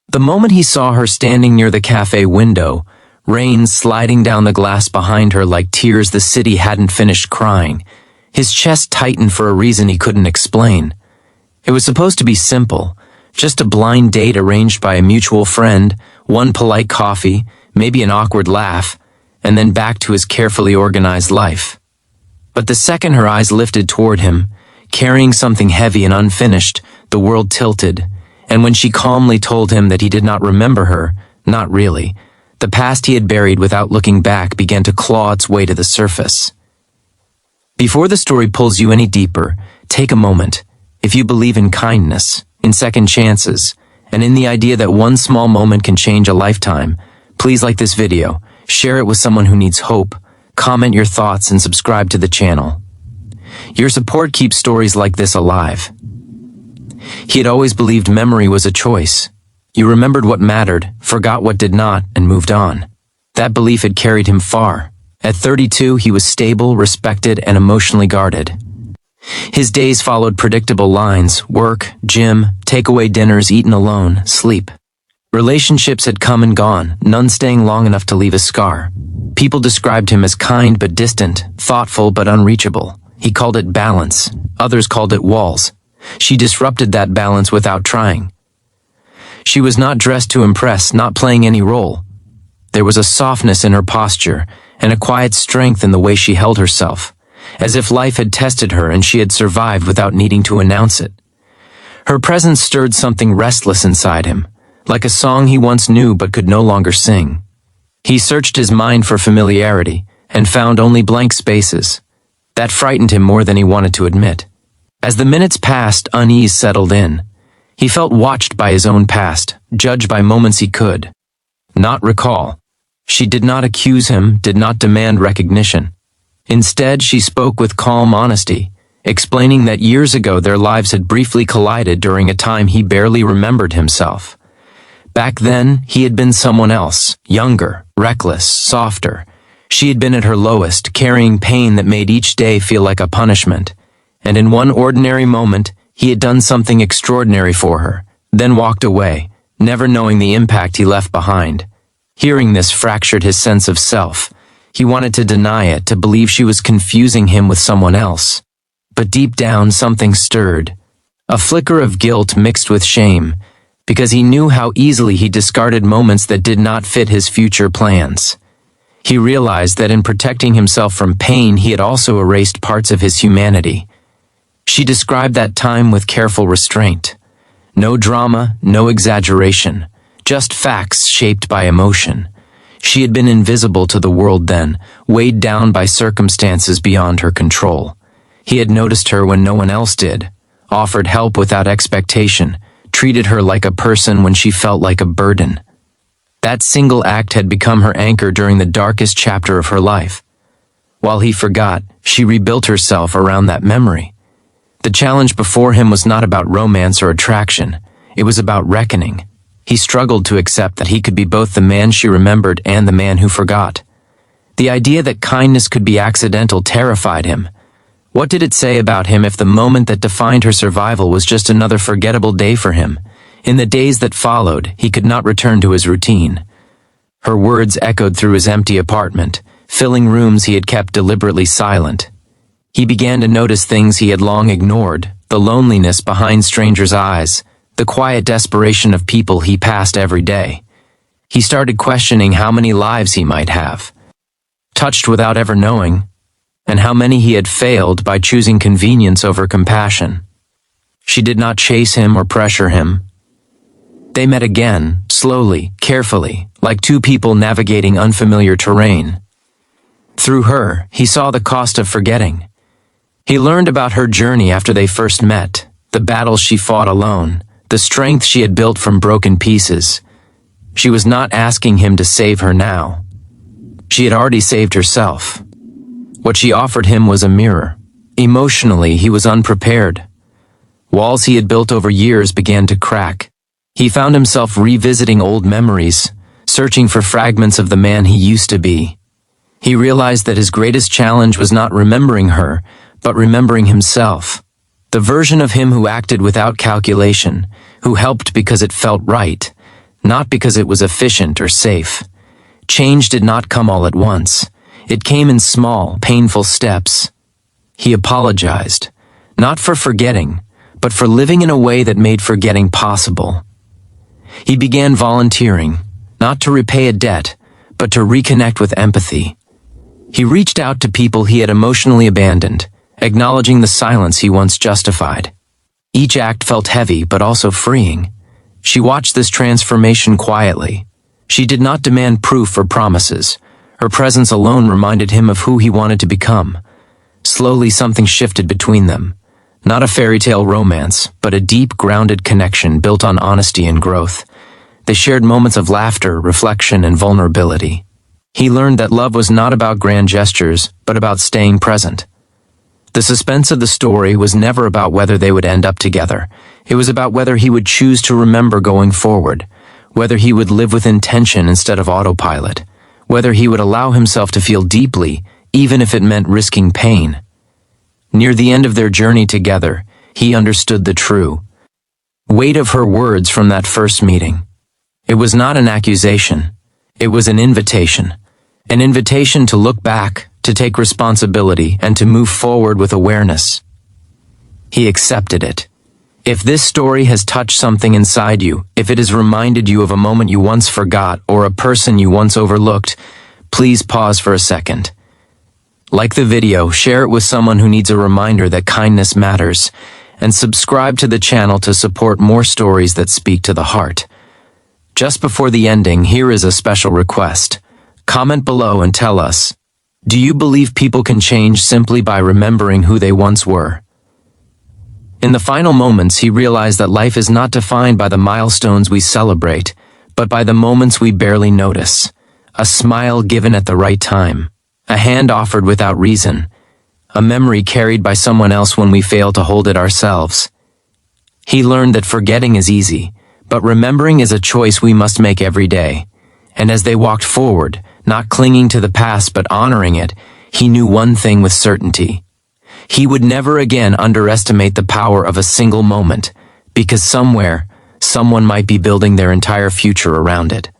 The moment he saw her standing near the cafe window, rain sliding down the glass behind her like tears the city hadn't finished crying, his chest tightened for a reason he couldn't explain. It was supposed to be simple, just a blind date arranged by a mutual friend, one polite coffee, maybe an awkward laugh, and then back to his carefully organized life. But the second her eyes lifted toward him, carrying something heavy and unfinished, the world tilted, and when she calmly told him that he did not remember her, not really, the past he had buried without looking back began to claw its way to the surface. Before the story pulls you any deeper, take a moment. If you believe in kindness, in second chances, and in the idea that one small moment can change a lifetime, please like this video, share it with someone who needs hope, comment your thoughts, and subscribe to the channel. Your support keeps stories like this alive. He had always believed memory was a choice. You remembered what mattered, forgot what did not, and moved on. That belief had carried him far. At 32, he was stable, respected, and emotionally guarded. His days followed predictable lines: work, gym, takeaway dinners eaten alone, sleep. Relationships had come and gone, none staying long enough to leave a scar. People described him as kind but distant, thoughtful but unreachable. He called it balance. Others called it walls. She disrupted that balance without trying. She was not dressed to impress, not playing any role. There was a softness in her posture, and a quiet strength in the way she held herself, as if life had tested her and she had survived without needing to announce it. Her presence stirred something restless inside him, like a song he once knew but could no longer sing. He searched his mind for familiarity, and found only blank spaces. That frightened him more than he wanted to admit. As the minutes passed, unease settled in. He felt watched by his own past, judged by moments he could not recall. She did not accuse him, did not demand recognition. Instead, she spoke with calm honesty, explaining that years ago their lives had briefly collided during a time he barely remembered himself. Back then, he had been someone else, younger, reckless, softer. She had been at her lowest, carrying pain that made each day feel like a punishment. And in one ordinary moment, he had done something extraordinary for her, then walked away, never knowing the impact he left behind. Hearing this fractured his sense of self. He wanted to deny it, to believe she was confusing him with someone else. But deep down, something stirred. A flicker of guilt mixed with shame, because he knew how easily he discarded moments that did not fit his future plans. He realized that in protecting himself from pain, he had also erased parts of his humanity. She described that time with careful restraint. No drama, no exaggeration, just facts shaped by emotion. She had been invisible to the world then, weighed down by circumstances beyond her control. He had noticed her when no one else did, offered help without expectation, treated her like a person when she felt like a burden. That single act had become her anchor during the darkest chapter of her life. While he forgot, she rebuilt herself around that memory. The challenge before him was not about romance or attraction. It was about reckoning. He struggled to accept that he could be both the man she remembered and the man who forgot. The idea that kindness could be accidental terrified him. What did it say about him if the moment that defined her survival was just another forgettable day for him? In the days that followed, he could not return to his routine. Her words echoed through his empty apartment, filling rooms he had kept deliberately silent. He began to notice things he had long ignored, the loneliness behind strangers' eyes, the quiet desperation of people he passed every day. He started questioning how many lives he might have, touched without ever knowing, and how many he had failed by choosing convenience over compassion. She did not chase him or pressure him. They met again, slowly, carefully, like two people navigating unfamiliar terrain. Through her, he saw the cost of forgetting. He learned about her journey after they first met, the battles she fought alone, the strength she had built from broken pieces. She was not asking him to save her now. She had already saved herself. What she offered him was a mirror. Emotionally, he was unprepared. Walls he had built over years began to crack. He found himself revisiting old memories, searching for fragments of the man he used to be. He realized that his greatest challenge was not remembering her, but remembering himself. The version of him who acted without calculation, who helped because it felt right, not because it was efficient or safe. Change did not come all at once. It came in small, painful steps. He apologized, not for forgetting, but for living in a way that made forgetting possible. He began volunteering, not to repay a debt, but to reconnect with empathy. He reached out to people he had emotionally abandoned, acknowledging the silence he once justified. Each act felt heavy but also freeing. She watched this transformation quietly. She did not demand proof or promises. Her presence alone reminded him of who he wanted to become. Slowly something shifted between them. Not a fairy tale romance, but a deep, grounded connection built on honesty and growth. They shared moments of laughter, reflection, and vulnerability. He learned that love was not about grand gestures, but about staying present. The suspense of the story was never about whether they would end up together. It was about whether he would choose to remember going forward, whether he would live with intention instead of autopilot, whether he would allow himself to feel deeply, even if it meant risking pain. Near the end of their journey together, he understood the true weight of her words from that first meeting. It was not an accusation. It was an invitation. An invitation to look back, to take responsibility, and to move forward with awareness. He accepted it. If this story has touched something inside you, if it has reminded you of a moment you once forgot or a person you once overlooked, please pause for a second. Like the video, share it with someone who needs a reminder that kindness matters, and subscribe to the channel to support more stories that speak to the heart. Just before the ending, here is a special request. Comment below and tell us, do you believe people can change simply by remembering who they once were? In the final moments, he realized that life is not defined by the milestones we celebrate, but by the moments we barely notice. A smile given at the right time, a hand offered without reason, a memory carried by someone else when we fail to hold it ourselves. He learned that forgetting is easy, but remembering is a choice we must make every day. And as they walked forward, not clinging to the past but honoring it, he knew one thing with certainty. He would never again underestimate the power of a single moment, because somewhere, someone might be building their entire future around it.